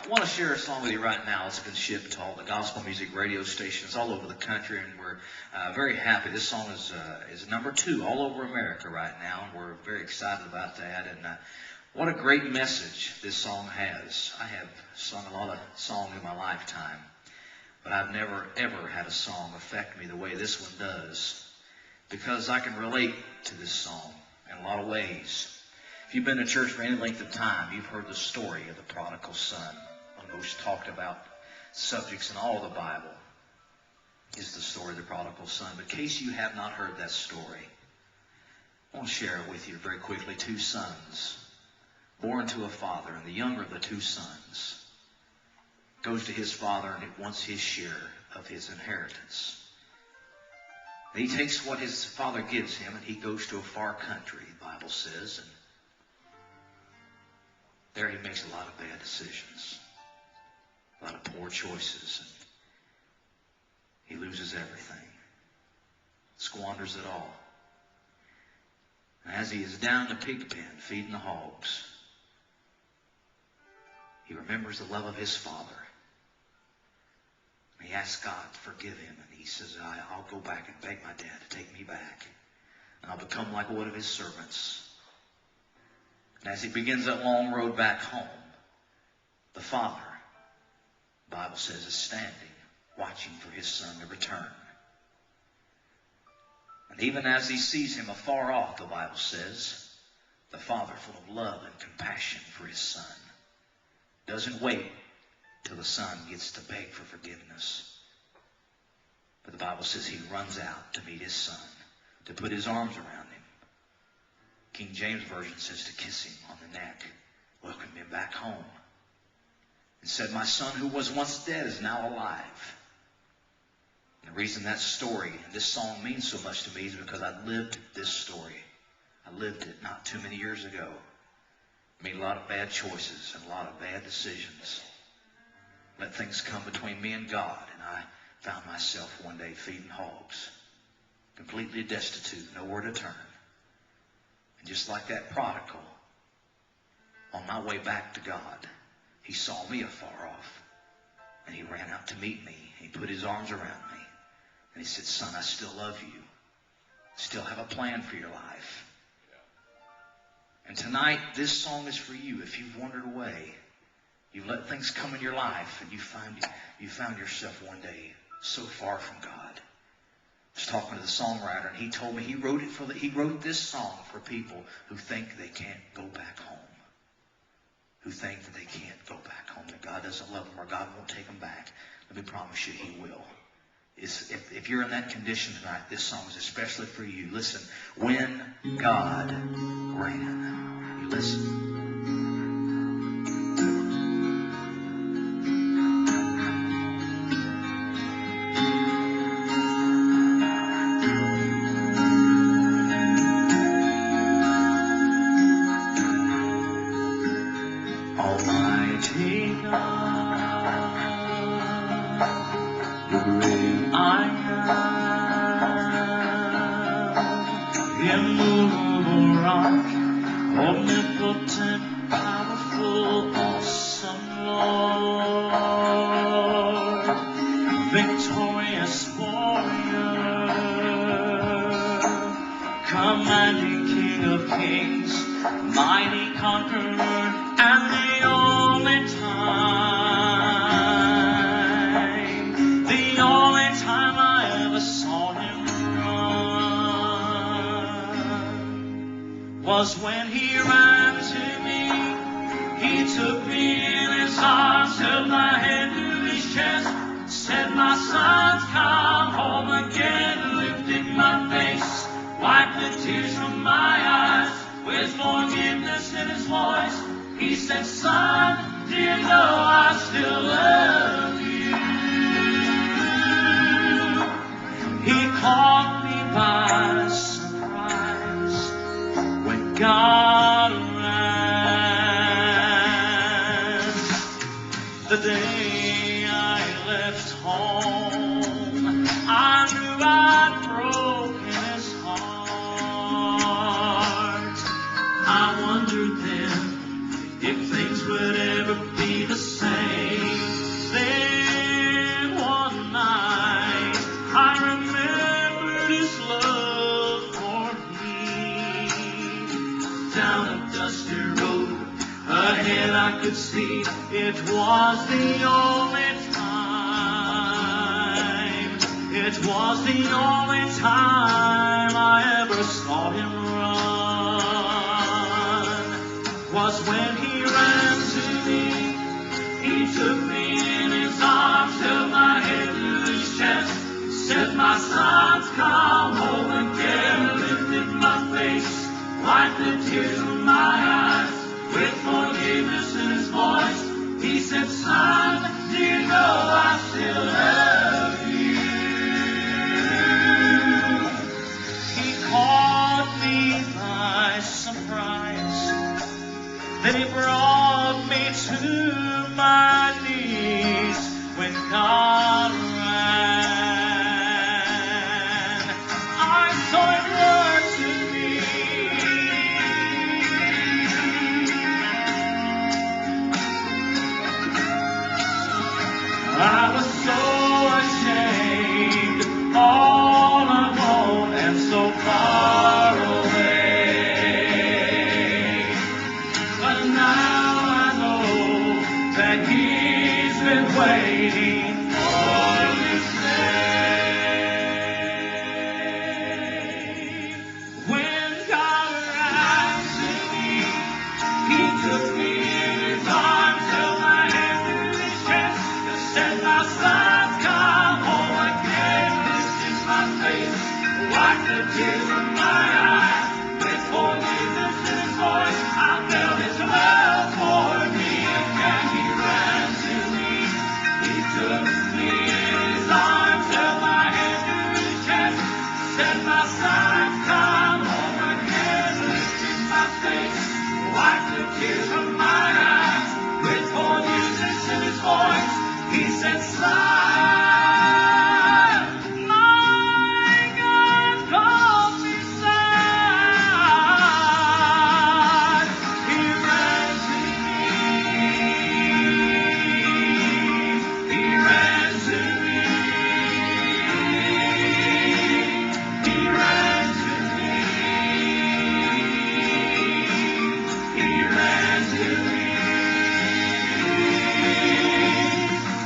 I want to share a song with you right now. It's been shipped to all the gospel music radio stations all over the country, and we're very happy. This song is #2 all over America right now, and we're very excited about that. And what a great message this song has. I have sung a lot of songs in my lifetime, but I've never, ever had a song affect me the way this one does, because I can relate to this song in a lot of ways. If you've been to church for any length of time, you've heard the story of the prodigal son. One of the most talked about subjects in all the Bible is the story of the prodigal son. But in case you have not heard that story, I want to share it with you very quickly. 2 sons born to a father, and the younger of the 2 sons goes to his father and wants his share of his inheritance. He takes what his father gives him, and he goes to a far country, the Bible says, and there he makes a lot of bad decisions, a lot of poor choices, and he loses everything, squanders it all. And as he is down in the pig pen feeding the hogs, he remembers the love of his father. And he asks God to forgive him, and he says, I'll go back and beg my dad to take me back, and I'll become like one of his servants. And as he begins that long road back home, the father, the Bible says, is standing, watching for his son to return. And even as he sees him afar off, the Bible says, the father, full of love and compassion for his son, doesn't wait till the son gets to beg for forgiveness. But the Bible says he runs out to meet his son, to put his arms around him. King James Version says to kiss him on the neck, welcome him back home, and said, my son who was once dead is now alive. And the reason that story and this song means so much to me is because I lived this story. I lived it not too many years ago. I made a lot of bad choices and a lot of bad decisions. Let things come between me and God, and I found myself one day feeding hogs, completely destitute, nowhere to turn. And just like that prodigal, on my way back to God, he saw me afar off, and he ran out to meet me. He put his arms around me, and he said, son, I still love you. I still have a plan for your life. And tonight, this song is for you. If you've wandered away, you've let things come in your life, and you found yourself one day so far from God. I was talking to the songwriter, and he told me he wrote this song for people who think they can't go back home, who think that they can't go back home, that God doesn't love them or God won't take them back. Let me promise you, he will. If you're in that condition tonight, this song is especially for you. Listen, when God ran. You listen. Omnipotent, powerful, awesome Lord, victorious warrior, commanding King of kings, mighty conqueror, and the only time I ever saw him run was when he ran to me. He took me in his arms, held my head to his chest, said, my son's come home again, lifted my face, wiped the tears from my eyes, with forgiveness in his voice. He said, son, do you know I still love you? He caught me by surprise when God ran. The day I left home, I knew I'd broken his heart. I wondered then if things would ever be the same. me. It was the only time. It was the only time I ever saw him run. Was when he ran to me. He took me in his arms, held my head to his chest, said, "My son, come home again," lifted my face, wiped the tears from my eyes, with forgiveness in his voice. He said, "Son, do you know I still love you?" He caught me by surprise. Then he brought me to my knees when God ran. I saw him run to me. I was so ashamed, all alone and so far away. But now I know that he's been waiting for this day. When God ran to me, he took me in his arms, held my hand to his chest, and said, "My son, come home again." Lifted my face, wiped the tears from my eyes, with forgiveness in his voice. I felt his love for me again. He ran to me. He took me in his arms, held my hand to his chest, said, "My son, come home again." Lifted my face, wiped the tears from my eyes, with forgiveness in his voice. He said, "Son, my God calls me son." He ran to me. He ran to me. He ran to me. He ran to me.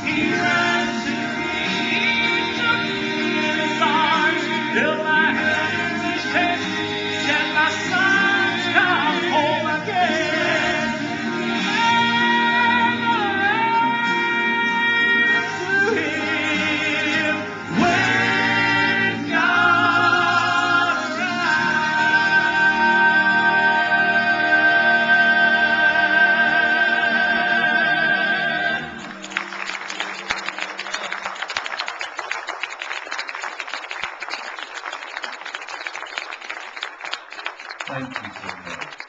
He ran to me. Took me in his arms, held my hand in his chest, said, "My son, come home again." To him when God ran. Thank you so much.